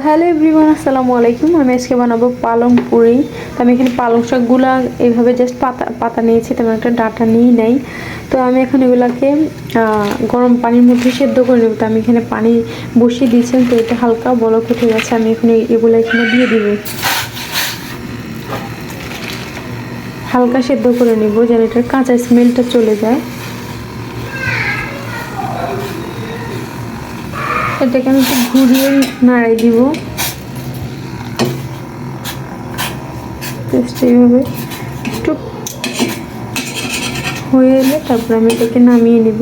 Hello everyone, আসসালামু আলাইকুম। আমি আজকে বানাবো পালং পুরি। তো আমি এখানে পালং শাকগুলা এইভাবে জাস্ট পাতা নিয়েছি, তেমন একটা ডাটা নিই নাই। তো আমি এখন এগুলাকে গরম পানির মধ্যে সেদ্ধ করে নেব। তো আমি এখানে পানি বসিয়ে দিয়েছিলাম, তো এটা হালকা বলক উঠে গেছে। আমি এখানে এগুলো এখানে দিয়ে দিব, হালকা সেদ্ধ করে নেব যেন এটার কাঁচা স্মেলটা চলে যায়। এটাকে আমি একটু ঘুরিয়ে নাড়াই দিব, জাস্ট এইভাবে একটু হয়ে এলে তারপর আমি এটাকে নামিয়ে নিব।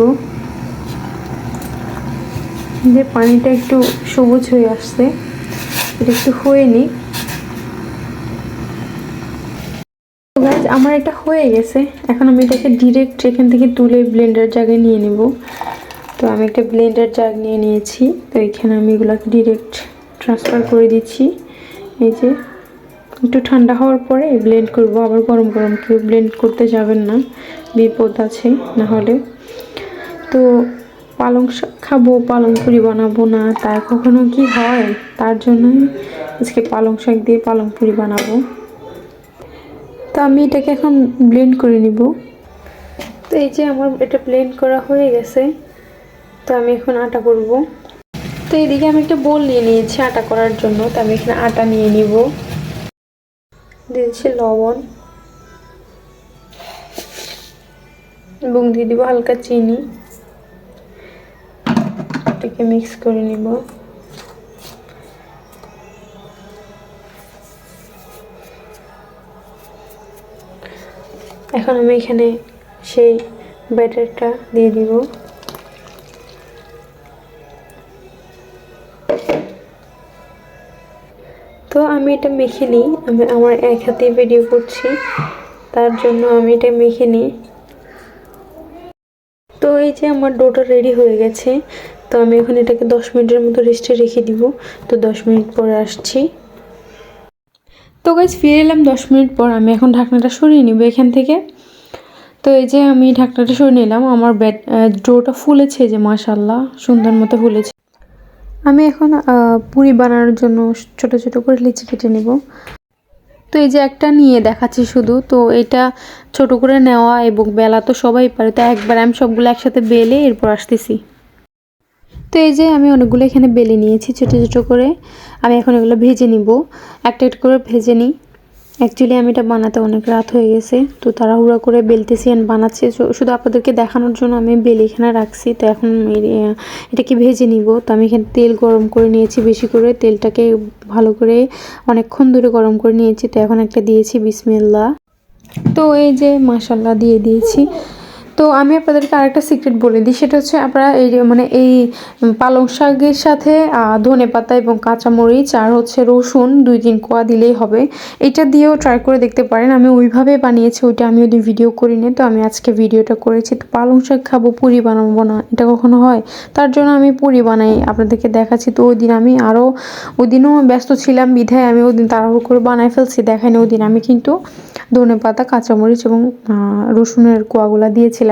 যে পানিটা একটু সবুজ হয়ে আসছে, এটা একটু হয়ে নিই। আমার এটা হয়ে গেছে। এখন আমি এটাকে ডিরেক্ট এখান থেকে তুলে ব্লেন্ডার জাগে নিয়ে নেব। তো আমি একটা ব্লেন্ডার জাগ নিয়ে নিয়েছি। তো এখানে আমি এগুলোকে ডিরেক্ট ট্রান্সফার করে দিচ্ছি। এই যে একটু ঠান্ডা হওয়ার পরে ব্লেন্ড করব। আবার গরম গরম কেউ ব্লেন্ড করতে যাবেন না, বিপদ আছে না হলে। তো পালং শাক খাবো, পালং পুরি বানাবো না, তা কখনো কি হয়? তার জন্যই আজকে পালং শাক দিয়ে পালং পুরি বানাবো। তো আমি এটাকে এখন ব্লেন্ড করে নিব। তো এই যে আমার এটা ব্লেন্ড করা হয়ে গেছে। তো আমি এখন আটা করব। তো এইদিকে আমি একটা বোল নিয়ে নিয়েছি আটা করার জন্য। তো আমি এখানে আটা নিয়ে নিব, দিয়েছি লবণ এবং দিয়ে দিব হালকা চিনি। এটাকে মিক্স করে নিব। এখন আমি এখানে সেই ব্যাটারটা দিয়ে দিব। তো আমি এটা মেখে নিই। আমি আমার এক হাতে ভিডিও করছি, তার জন্য আমি এটা মেখে নিই। তো এই যে আমার ডোটা রেডি হয়ে গেছে। তো আমি এখন এটাকে 10 মিনিটের মতো রেস্টে রেখে দিব। তো 10 মিনিট পরে আসছি। তো গাইস ফিরে এলাম 10 মিনিট পর। আমি এখন ঢাকনাটা সরিয়ে নিব এখান থেকে। তো এই যে আমি ঢাকনাটা সরিয়ে নিলাম। আমার ডোটা ফুলেছে, যে মাশাআল্লাহ সুন্দর মতো ফুলেছে। আমি এখন পুরি বানানোর জন্য ছোট ছোট করে লিচি কেটে নেব। তো এই যে একটা নিয়ে দেখাচ্ছি শুধু। তো এটা ছোট করে নেওয়া এবং বেলা তো সবাই পারে, তো একবার আমি সবগুলো একসাথে বেলে এরপর আসতেছি। তো এই যে আমি অনেকগুলো এখানে বেলে নিয়েছি ছোট ছোট করে। আমি এখন এগুলো ভেজে নিব, একটা একটা করে ভেজে নিই। অ্যাকচুয়ালি আমি এটা বানাতে অনেক রাত হয়ে গেছে, তো তাড়াহুড়া করে বেলতেছি আর বানাচ্ছি। শুধু আপনাদেরকে দেখানোর জন্য আমি বেলে এখানে রাখছি। তো এখন এটাকে ভেজে নিব। তো আমি এখানে তেল গরম করে নিয়েছি, বেশি করে তেলটাকে ভালো করে অনেকক্ষণ ধরে গরম করে নিয়েছি। তো এখন একটা দিয়েছি বিসমিল্লাহ। তো এই যে মাশাআল্লাহ দিয়ে দিয়েছি। তো আমি আপনাদেরকে আরেকটা সিক্রেট বলে দিই, সেটা হচ্ছে আপনারা এই পালং শাকের সাথে ধনেপাতা এবং কাঁচামরিচ আর হচ্ছে রসুন 2-3 কোয়া দিলেই হবে। এটা দিয়েও ট্রাই করে দেখতে পারেন। আমি ওইভাবে বানিয়েছি, ওইটা আমি ওই দিন ভিডিও করিনি, তো আমি আজকে ভিডিওটা করেছি। তো পালং শাক খাবো, পুরি বানাবো না, এটা কখনো হয়? তার জন্য আমি পুরি বানাই, আপনাদেরকে দেখাচ্ছি। তো ওই দিন আমি ওই দিনও ব্যস্ত ছিলাম বিধায় আমি ওই দিন তাড়াহুড়ো করে বানাই ফেলছি, দেখাইনি। ওই দিন আমি কিন্তু ধনেপাতা, কাঁচামরিচ এবং রসুনের কোয়াগুলা দিয়েছিলাম।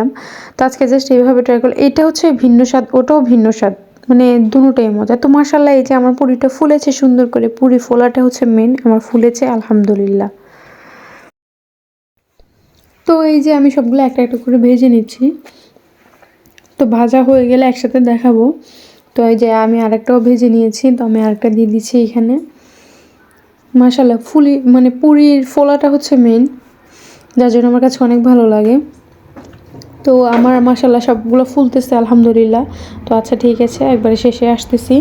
তো আজকে জাস্ট এইভাবে ট্রাই করলাম। এটা হচ্ছে ভিন্ন স্বাদ, ওটাও ভিন্ন স্বাদ, মানে দুটোটাই মজা। তো মাশাআল্লাহ এই যে আমার পুরিটা ফুলেছে সুন্দর করে। পুরি ফোলাটা হচ্ছে মেন, আমার ফুলেছে আলহামদুলিল্লাহ। তো এই যে আমি সবগুলো একটা একটা করে ভেজে নিচ্ছি। তো ভাজা হয়ে গেলে একসাথে দেখাবো। তো এই যে আমি আরেকটাও ভেজে নিয়েছি। তো আমি আরেকটা দিয়ে দিচ্ছি এখানে। মাশাআল্লাহ মানে পুরির ফোলাটা হচ্ছে মেন, যার জন্য আমার কাছে অনেক ভালো লাগে। তো আমার মাশাআল্লাহ সবগুলো ফুলতেছে আলহামদুলিল্লাহ। তো আচ্ছা ঠিক আছে, একবারে শেষে আসতেছি।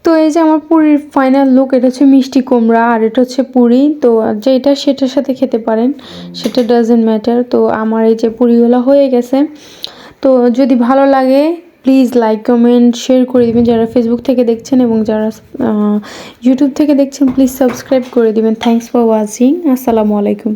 তো এই যে আমার পুরির ফাইনাল লুক। এটা হচ্ছে মিষ্টি কুমড়া আর এটা হচ্ছে পুরি। তো যেটা সেটার সাথে খেতে পারেন, সেটা ডাজন্ট ম্যাটার। তো আমার এই যে পুরিগুলো হয়ে গেছে। তো যদি ভালো লাগে প্লিজ লাইক কমেন্ট শেয়ার করে দিবেন। যারা ফেসবুক থেকে দেখছেন এবং যারা ইউটিউব থেকে দেখছেন প্লিজ সাবস্ক্রাইব করে দিবেন। Thanks for watching. আসসালামু আলাইকুম।